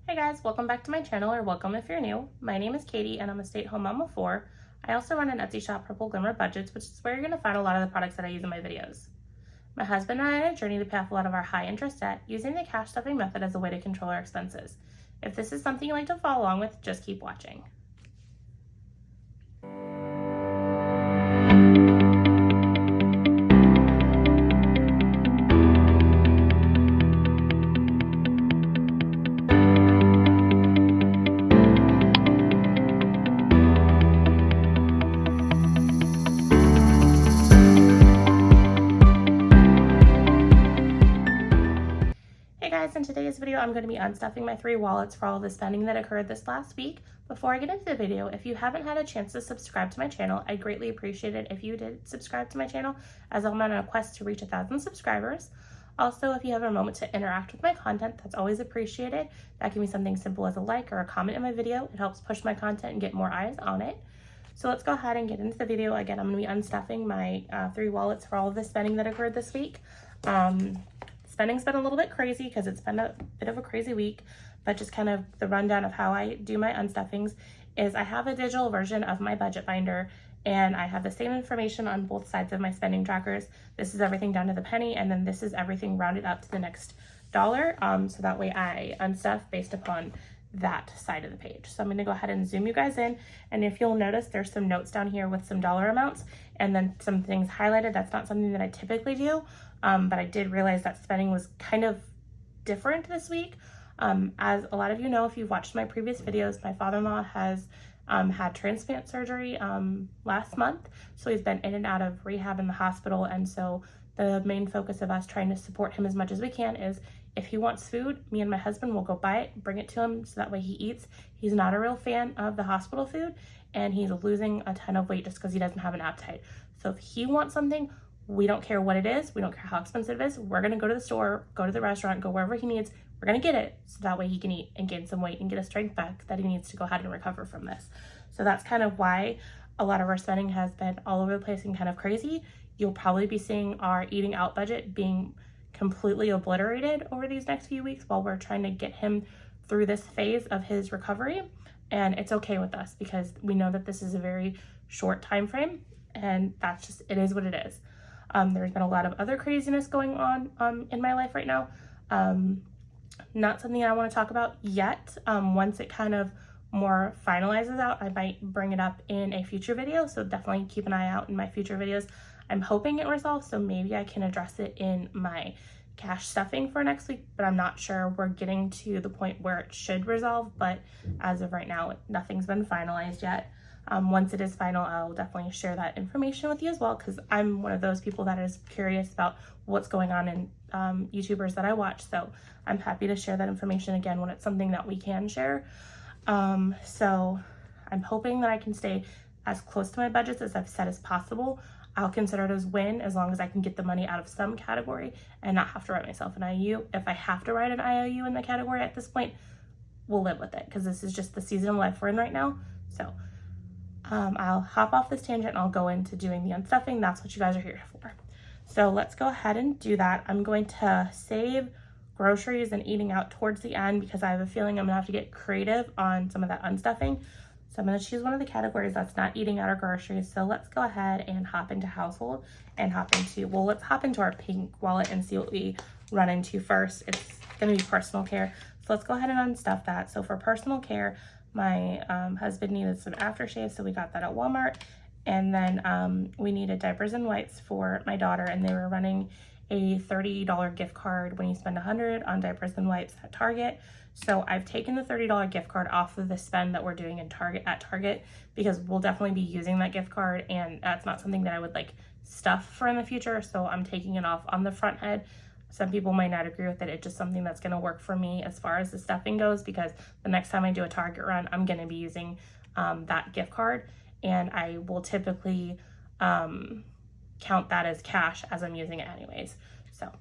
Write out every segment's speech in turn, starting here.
Hey guys, welcome back to my channel, or welcome if you're new. My name is Katie and I'm a stay-at-home mom of 4. I also run an Etsy shop, Purple Glimmer Budgets, which is where you're going to find a lot of the products that I use in my videos. My husband and I are on a journey to pay off a lot of our high interest debt using the cash stuffing method as a way to control our expenses. If this is something you'd like to follow along with, just keep watching. Hey guys, in today's video I'm going to be unstuffing my 3 wallets for all of the spending that occurred this last week. Before I get into the video, if you haven't had a chance to subscribe to my channel, I'd greatly appreciate it if you did subscribe to my channel, as I'm on a quest to reach 1,000 subscribers. Also, if you have a moment to interact with my content, that's always appreciated. That can be something simple as a like or a comment in my video. It helps push my content and get more eyes on it. So let's go ahead and get into the video. Again, I'm going to be unstuffing my 3 wallets for all of the spending that occurred this week. Spending's been a little bit crazy because it's been a bit of a crazy week, but just kind of the rundown of how I do my unstuffings is I have a digital version of my budget binder, and I have the same information on both sides of my spending trackers. This is everything down to the penny, and then this is everything rounded up to the next dollar, so that way I unstuff based upon that side of the page. So I'm going to go ahead and zoom you guys in, and if you'll notice, there's some notes down here with some dollar amounts and then some things highlighted. That's not something that I typically do, but I did realize that spending was kind of different this week. As a lot of you know, if you've watched my previous videos, my father-in-law has had transplant surgery last month, so he's been in and out of rehab in the hospital, and so the main focus of us trying to support him as much as we can is if he wants food, me and my husband will go buy it, bring it to him so that way he eats. He's not a real fan of the hospital food, and he's losing a ton of weight just because he doesn't have an appetite. So if he wants something, we don't care what it is, we don't care how expensive it is, we're gonna go to the store, go to the restaurant, go wherever he needs, we're gonna get it so that way he can eat and gain some weight and get his strength back that he needs to go ahead and recover from this. So that's kind of why a lot of our spending has been all over the place and kind of crazy. You'll probably be seeing our eating out budget being completely obliterated over these next few weeks while we're trying to get him through this phase of his recovery. And it's okay with us because we know that this is a very short time frame, and that's just, it is what it is. There's been a lot of other craziness going on in my life right now. Not something I want to talk about yet. Once it kind of more finalizes out, I might bring it up in a future video, so definitely keep an eye out in my future videos. I'm hoping it resolves, so maybe I can address it in my cash stuffing for next week, but I'm not sure. We're getting to the point where it should resolve, but as of right now, nothing's been finalized yet. Once it is final, I'll definitely share that information with you as well, because I'm one of those people that is curious about what's going on in YouTubers that I watch, so I'm happy to share that information again when it's something that we can share. So I'm hoping that I can stay as close to my budgets as I've said as possible. I'll consider it as win as long as I can get the money out of some category and not have to write myself an IOU. If I have to write an IOU in the category at this point, we'll live with it because this is just the season of life we're in right now. So I'll hop off this tangent and I'll go into doing the unstuffing. That's what you guys are here for. So let's go ahead and do that. I'm going to save groceries and eating out towards the end because I have a feeling I'm gonna have to get creative on some of that unstuffing. So I'm going to choose one of the categories that's not eating out or groceries. So let's go ahead and hop into household and let's hop into our pink wallet and see what we run into first. It's going to be personal care. So let's go ahead and unstuff that. So for personal care, my husband needed some aftershave, so we got that at Walmart. And then we needed diapers and wipes for my daughter, and they were running a $30 gift card when you spend $100 on diapers and wipes at Target. So I've taken the $30 gift card off of the spend that we're doing at Target because we'll definitely be using that gift card, and that's not something that I would like stuff for in the future. So I'm taking it off on the front head. Some people might not agree with it. It's just something that's going to work for me as far as the stuffing goes, because the next time I do a Target run, I'm going to be using that gift card, and I will typically count that as cash as I'm using it anyways. So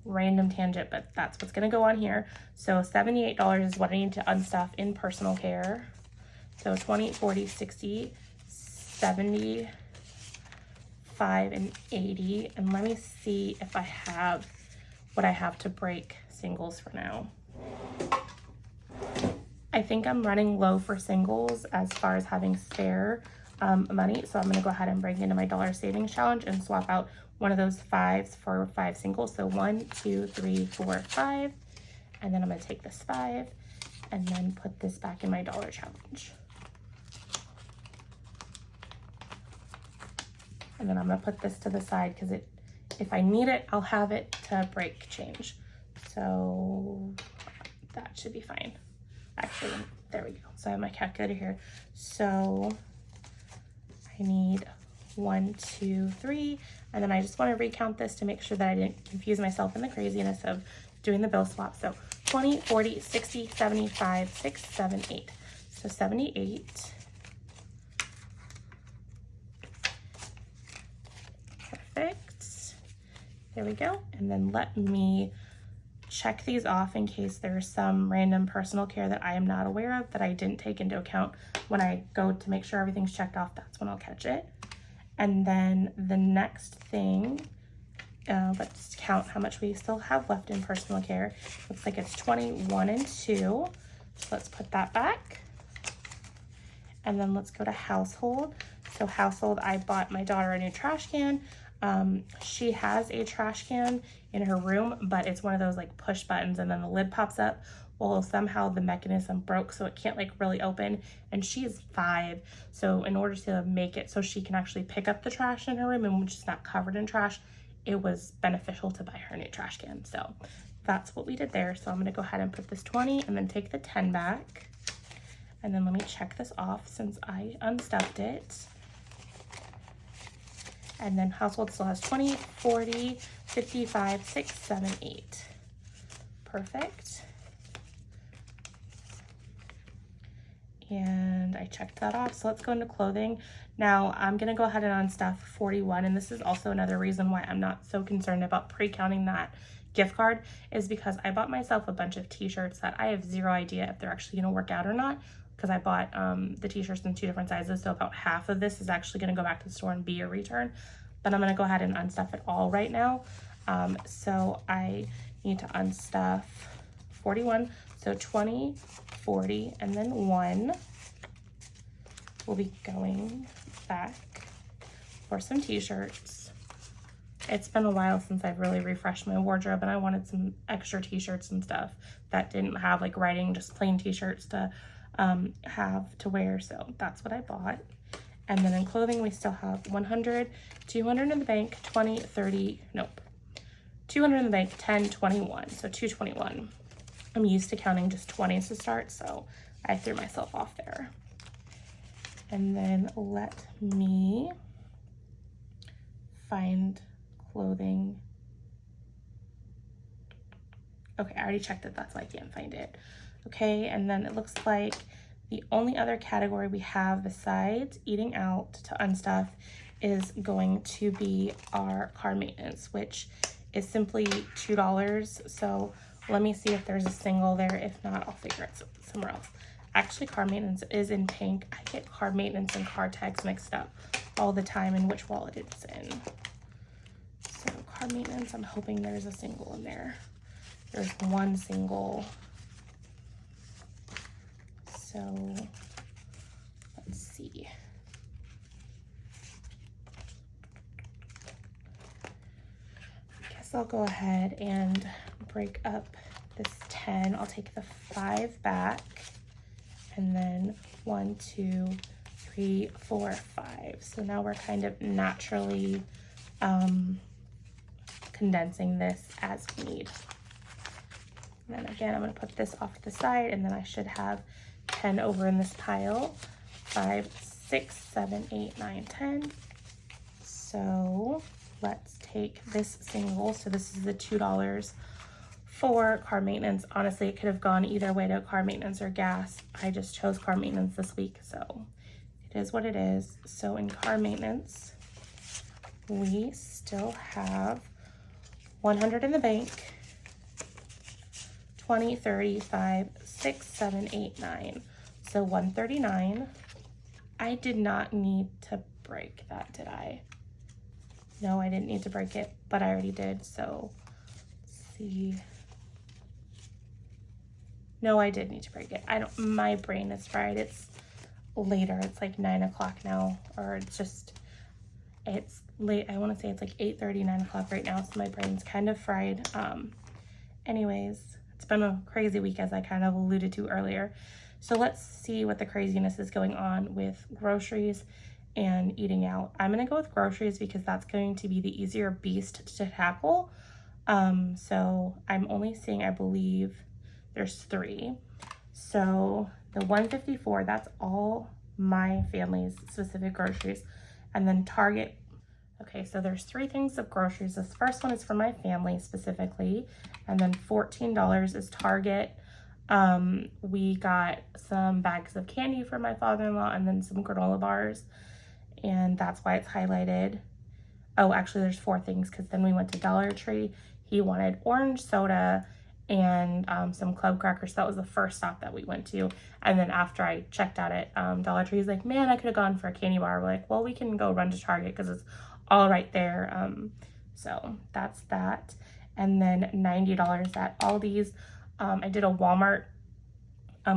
random tangent, but that's what's going to go on here. So $78 is what I need to unstuff in personal care. So 20, 40, 60, 70, 5, and 80. And let me see if I have what I have to break singles for now. I think I'm running low for singles as far as having spare money. So I'm going to go ahead and bring into my dollar savings challenge and swap out one of those 5s for 5 singles. So 1, 2, 3, 4, 5. And then I'm going to take this 5 and then put this back in my dollar challenge. And then I'm going to put this to the side because if I need it, I'll have it to break change. So that should be fine. Actually, there we go. So I have my calculator here. So I need 1, 2, 3. And then I just want to recount this to make sure that I didn't confuse myself in the craziness of doing the bill swap. So 20, 40, 60, 75, 6, 7, 8. So 78. Perfect. There we go. And then let me check these off in case there's some random personal care that I am not aware of that I didn't take into account. When I go to make sure everything's checked off, that's when I'll catch it. And then the next thing, let's count how much we still have left in personal care. Looks like it's 21 and 2. So let's put that back. And then let's go to household. So household, I bought my daughter a new trash can. She has a trash can in her room, but it's one of those like push buttons and then the lid pops up. Well, somehow the mechanism broke, so it can't like really open, and she's 5. So in order to make it so she can actually pick up the trash in her room and which is not covered in trash, it was beneficial to buy her new trash can. So that's what we did there. So I'm gonna go ahead and put this 20 and then take the 10 back. And then let me check this off since I unstuffed it. And then household still has 20, 40, 55, 6, 7, 8. Perfect. And I checked that off. So let's go into clothing. Now I'm gonna go ahead and unstuff 41. And this is also another reason why I'm not so concerned about pre-counting that gift card, is because I bought myself a bunch of t-shirts that I have zero idea if they're actually gonna work out or not. Because I bought the t-shirts in 2 different sizes, so about half of this is actually going to go back to the store and be a return. But I'm going to go ahead and unstuff it all right now. So I need to unstuff 41. So 20, 40, and then 1 will be going back for some t-shirts. It's been a while since I've really refreshed my wardrobe, and I wanted some extra t-shirts and stuff that didn't have like writing, just plain t-shirts to have to wear. So that's what I bought. And then in clothing, we still have 100, 200 in the bank, 20, 30, nope, 200 in the bank, 10, 21. So 221. I'm used to counting just 20s to start, so I threw myself off there. And then let me find clothing. Okay, I already checked it. That's why I can't find it. Okay, and then it looks like the only other category we have besides eating out to unstuff is going to be our car maintenance, which is simply $2. So let me see if there's a single there. If not, I'll figure it somewhere else. Actually, car maintenance is in pink. I get car maintenance and car tags mixed up all the time in which wallet it's in. So car maintenance, I'm hoping there's a single in there. There's one single. So let's see. I guess I'll go ahead and break up this 10. I'll take the 5 back, and then 1, 2, 3, 4, 5. So now we're kind of naturally condensing this as we need. And then again, I'm going to put this off to the side, and then I should have 10 over in this pile. 5, 6, 7, 8, 9, 10. So let's take this single. So this is the $2 for car maintenance. Honestly, it could have gone either way to car maintenance or gas. I just chose car maintenance this week, so it is what it is. So in car maintenance, we still have 100 in the bank, 20, 35, 6, 7, 8, 9. So 139. I did not need to break that, did I? No, I didn't need to break it, but I already did. So let's see. No, I did need to break it. My brain is fried. It's later. It's like 9 o'clock now, or it's late. I want to say it's like 8:30, 9 o'clock right now, so my brain's kind of fried. Anyways, it's been a crazy week, as I kind of alluded to earlier. So let's see what the craziness is going on with groceries and eating out. I'm going to go with groceries because that's going to be the easier beast to tackle. So I'm only seeing, I believe there's 3. So the 154, that's all my family's specific groceries. And then Target. Okay, so there's 3 things of groceries. This first one is for my family specifically, and then $14 is Target. We got some bags of candy for my father-in-law and then some granola bars, and that's why it's highlighted. Oh, actually there's 4 things, because then we went to Dollar Tree. He wanted orange soda and some club crackers. That was the first stop that we went to. And then after I checked out at Dollar Tree, he's like, man, I could have gone for a candy bar. We're like, well, we can go run to Target because it's all right there. So that's that. And then $90 at Aldi's. I did a Walmart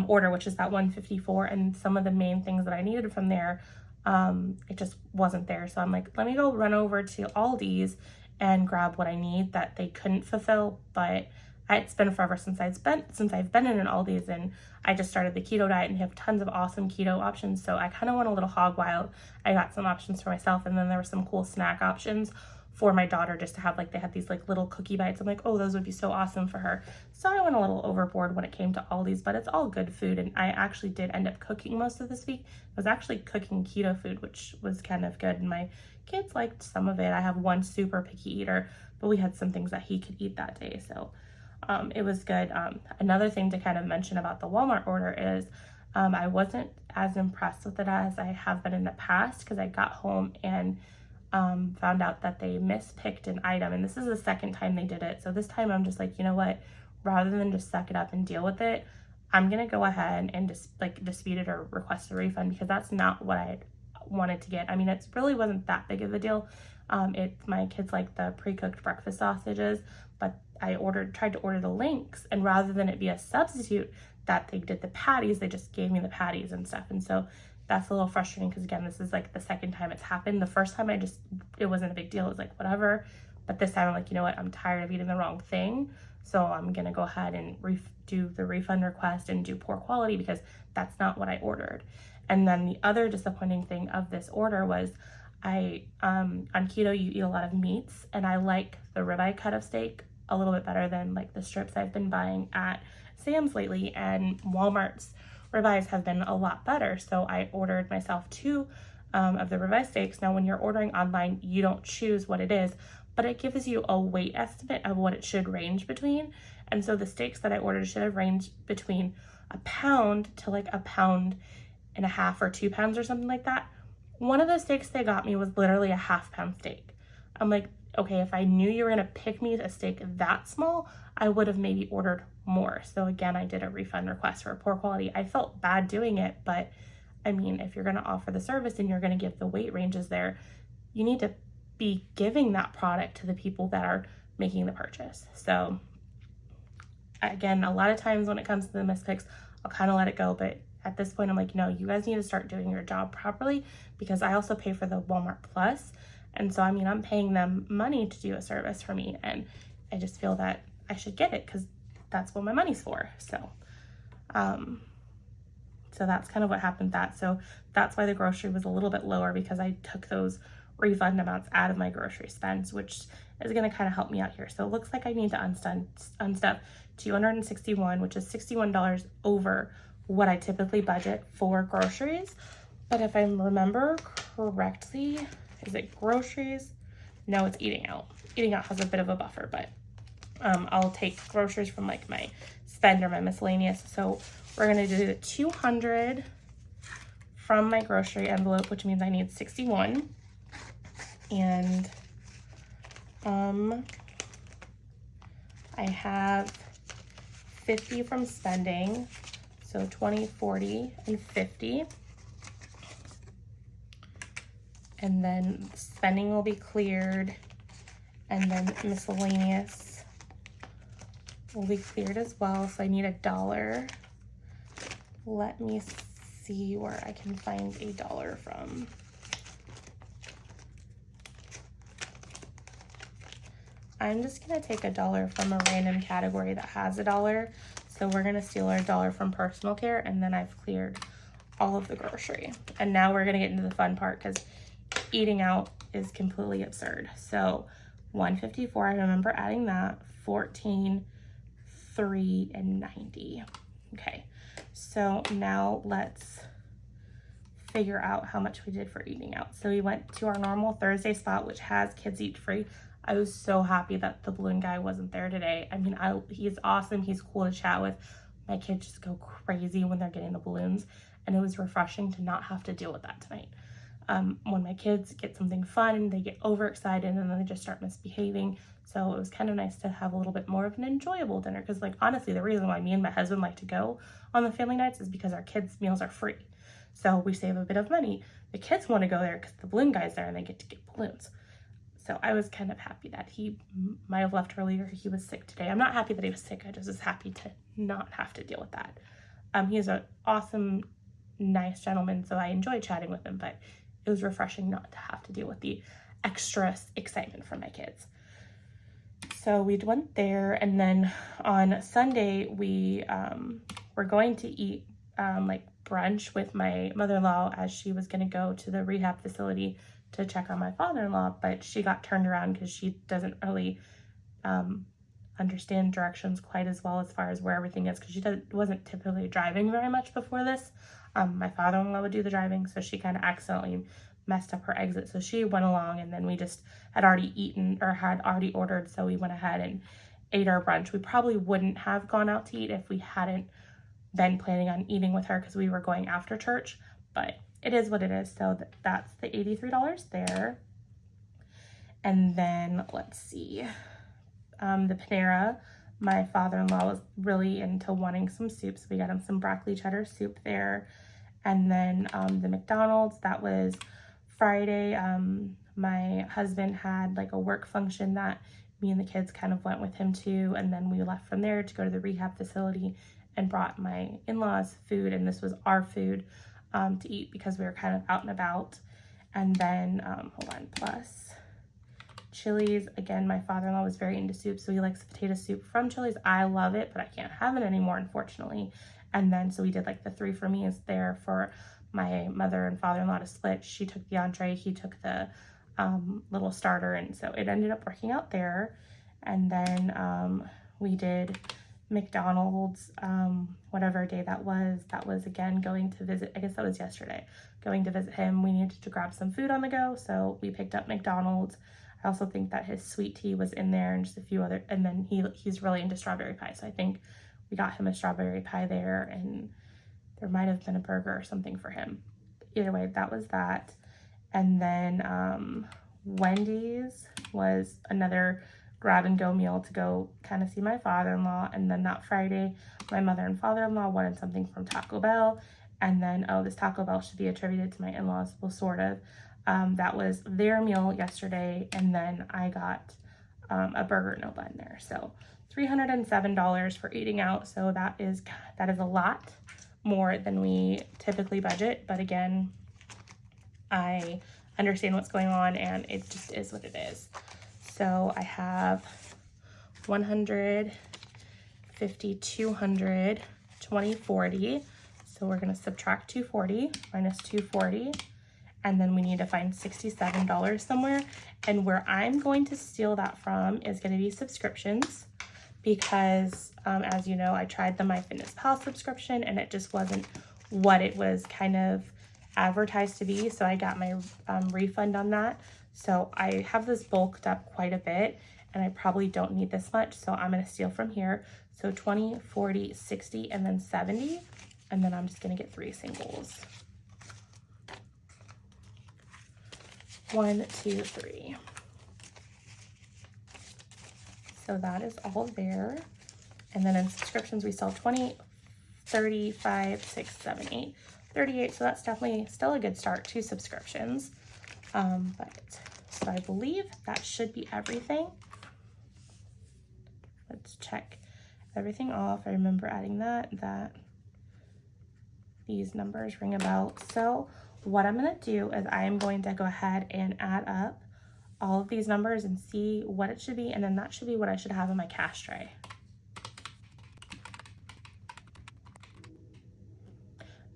order, which is that 154, and some of the main things that I needed from there, it just wasn't there. So I'm like, let me go run over to Aldi's and grab what I need that they couldn't fulfill. But it's been forever since I've been in an Aldi's, and I just started the keto diet and have tons of awesome keto options. So I kind of went a little hog wild. I got some options for myself, and then there were some cool snack options for my daughter just to have. Like, they had these like little cookie bites. I'm like, oh, those would be so awesome for her. So I went a little overboard when it came to Aldi's, but it's all good food. And I actually did end up cooking most of this week. I was actually cooking keto food, which was kind of good. And my kids liked some of it. I have one super picky eater, but we had some things that he could eat that day. So it was good. Another thing to kind of mention about the Walmart order is I wasn't as impressed with it as I have been in the past, because I got home and found out that they mispicked an item, and this is the second time they did it. So this time I'm just like, you know what, rather than just suck it up and deal with it, I'm gonna go ahead and just dispute it or request a refund, because that's not what I wanted to get. I mean, it really wasn't that big of a deal. My kids like the pre-cooked breakfast sausages, but I tried to order the links, and rather than it be a substitute that they did the patties, they just gave me the patties and stuff. And so that's a little frustrating, because again, this is like the second time it's happened. The first time it wasn't a big deal. It was like, whatever. But this time I'm like, you know what? I'm tired of eating the wrong thing. So I'm going to go ahead and do the refund request and do poor quality, because that's not what I ordered. And then the other disappointing thing of this order was on keto, you eat a lot of meats, and I like the ribeye cut of steak a little bit better than like the strips I've been buying at Sam's lately, and Walmart's ribeyes have been a lot better. So I ordered myself 2 of the ribeye steaks. Now, when you're ordering online, you don't choose what it is, but it gives you a weight estimate of what it should range between. And so the steaks that I ordered should have ranged between a pound to like a pound and a half or 2 pounds or something like that. One of the steaks they got me was literally a half-pound steak. I'm like, okay, if I knew you were gonna pick me a steak that small, I would have maybe ordered more. So again, I did a refund request for poor quality. I felt bad doing it, but I mean, if you're gonna offer the service and you're gonna give the weight ranges there, you need to be giving that product to the people that are making the purchase. So again, a lot of times when it comes to the mispicks, I'll kind of let it go, but at this point I'm like, no, you guys need to start doing your job properly, because I also pay for the Walmart Plus. And so, I mean, I'm paying them money to do a service for me, and I just feel that I should get it because that's what my money's for. So, so that's kind of what happened with that. So that's why the grocery was a little bit lower, because I took those refund amounts out of my grocery spends, which is going to kind of help me out here. So it looks like I need to unstuff $261, which is $61 over what I typically budget for groceries. But if I remember correctly, is it groceries? No, it's eating out. Eating out has a bit of a buffer, but I'll take groceries from like my spend or my miscellaneous. So we're gonna do the 200 from my grocery envelope, which means I need 61. And I have 50 from spending, so 20, 40, and 50. And then spending will be cleared, and then miscellaneous will be cleared as well, so I need $1. Let me see where I can find $1 from. I'm just gonna take $1 from a random category that has $1. So we're gonna steal our $1 from personal care, and then I've cleared all of the grocery. And now we're gonna get into the fun part, because eating out is completely absurd. So $154, I remember adding that, $14, $3, and $90. Okay, so now let's figure out how much we did for eating out. So we went to our normal Thursday spot, which has kids eat free. I was so happy that the balloon guy wasn't there today. I mean, he's awesome. He's cool to chat with. My kids just go crazy when they're getting the balloons, and it was refreshing to not have to deal with that tonight. When my kids get something fun, they get overexcited and then they just start misbehaving. So it was kind of nice to have a little bit more of an enjoyable dinner, because like honestly, the reason why me and my husband like to go on the family nights is because our kids' meals are free. So we save a bit of money. The kids want to go there because the balloon guy's there and they get to get balloons. So I was kind of happy that he might have left earlier. He was sick today. I'm not happy that he was sick. I just was happy to not have to deal with that. He's an awesome, nice gentleman, so I enjoyed chatting with him, but it was refreshing not to have to deal with the extra excitement from my kids. So we went there, and then on Sunday we were going to eat like brunch with my mother-in-law, as she was going to go to the rehab facility to check on my father-in-law, but she got turned around because she doesn't really understand directions quite as well as far as where everything is, because she wasn't typically driving very much before this. My father-in-law would do the driving, so she kind of accidentally messed up her exit. So she went along, and then we just had already eaten, or had already ordered, so we went ahead and ate our brunch. We probably wouldn't have gone out to eat if we hadn't been planning on eating with her, because we were going after church, but it is what it is. So that's the $83 there. And then let's see, the Panera, my father-in-law was really into wanting some soup, so we got him some broccoli cheddar soup there. And then the McDonald's, that was Friday. My husband had like a work function that me and the kids kind of went with him to, and then we left from there to go to the rehab facility and brought my in-laws food, and this was our food to eat because we were kind of out and about. And then plus Chili's, again, my father-in-law was very into soup, so he likes potato soup from Chili's. I love it, but I can't have it anymore, unfortunately. And then so we did like the 3 for me is there for my mother and father-in-law to split. She took the entree, he took the little starter, and so it ended up working out there. And then we did McDonald's, whatever day that was again going to visit, I guess that was yesterday, going to visit him. We needed to grab some food on the go, so we picked up McDonald's. I also think that his sweet tea was in there, and just a few other, and then he's really into strawberry pie, so I think we got him a strawberry pie there, and there might have been a burger or something for him. Either way, that was that. And then Wendy's was another grab and go meal to go kind of see my father-in-law. And then that Friday, my mother and father-in-law wanted something from Taco Bell. And then, oh, this Taco Bell should be attributed to my in-laws, well, sort of. That was their meal yesterday. And then I got a burger, no bun there. So $307 for eating out. So that is a lot more than we typically budget. But again, I understand what's going on, and it just is what it is. So I have 150, 200, 20, 40. So we're going to subtract 240 minus 240. And then we need to find $67 somewhere. And where I'm going to steal that from is going to be subscriptions. Because as you know, I tried the MyFitnessPal subscription and it just wasn't what it was kind of advertised to be. So I got my refund on that. So I have this bulked up quite a bit, and I probably don't need this much. So I'm going to steal from here. So 20, 40, 60, and then 70. And then I'm just going to get 3 singles. 1, 2, 3. So that is all there. And then in subscriptions, we sell 20, 35, 6, 7, 8, 38. So that's definitely still a good start, 2 subscriptions. So I believe that should be everything. Let's check everything off. I remember adding that these numbers ring a bell. So what I'm going to do is I am going to go ahead and add up all of these numbers and see what it should be, and then that should be what I should have in my cash tray.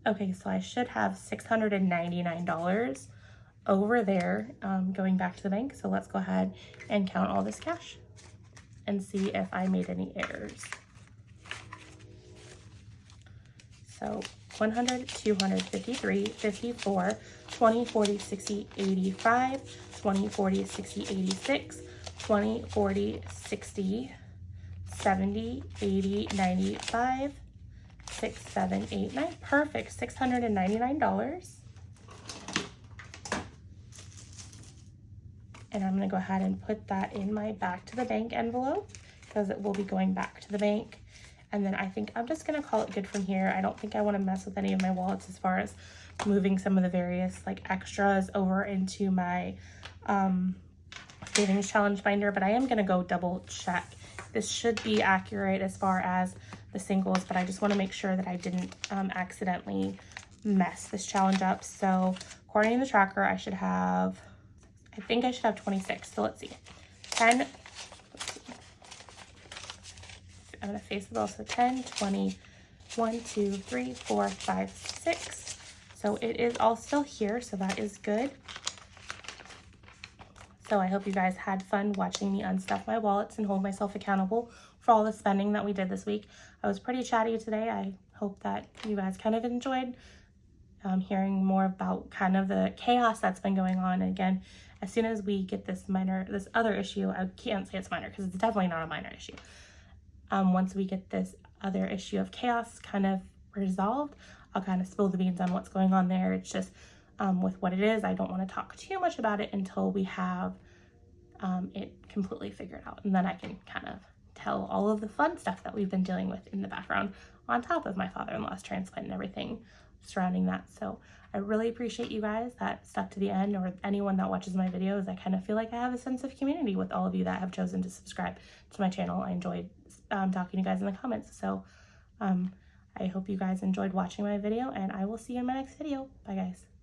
Okay, so I should have $699 over there going back to the bank. So let's go ahead and count all this cash and see if I made any errors. So 100, 200, 53, 54, 20, 40, 60, 85, 20, 40, 60, 86, 20, 40, 60, 70, 80, 95, 6, 7, 8, 9. Perfect. $699. And I'm going to go ahead and put that in my back to the bank envelope because it will be going back to the bank. And then I think I'm just going to call it good from here. I don't think I want to mess with any of my wallets as far as moving some of the various like extras over into my savings challenge binder, but I am going to go double check. This should be accurate as far as the singles, but I just want to make sure that I didn't accidentally mess this challenge up. So according to the tracker, I think I should have 26. So let's see. 10, I'm going to face the bill. So 10, 20, 1, 2, 3, 4, 5, 6. So it is all still here. So that is good. So I hope you guys had fun watching me unstuff my wallets and hold myself accountable for all the spending that we did this week. I was pretty chatty today. I hope that you guys kind of enjoyed hearing more about kind of the chaos that's been going on. And again, as soon as we get this other issue, I can't say it's minor because it's definitely not a minor issue. Once we get this other issue of chaos kind of resolved, I'll kind of spill the beans on what's going on there. It's just with what it is, I don't want to talk too much about it until we have it completely figured out. And then I can kind of tell all of the fun stuff that we've been dealing with in the background on top of my father-in-law's transplant and everything surrounding that. So I really appreciate you guys that stuck to the end, or anyone that watches my videos. I kind of feel like I have a sense of community with all of you that have chosen to subscribe to my channel. I enjoyed talking to you guys in the comments. So I hope you guys enjoyed watching my video, and I will see you in my next video. Bye guys.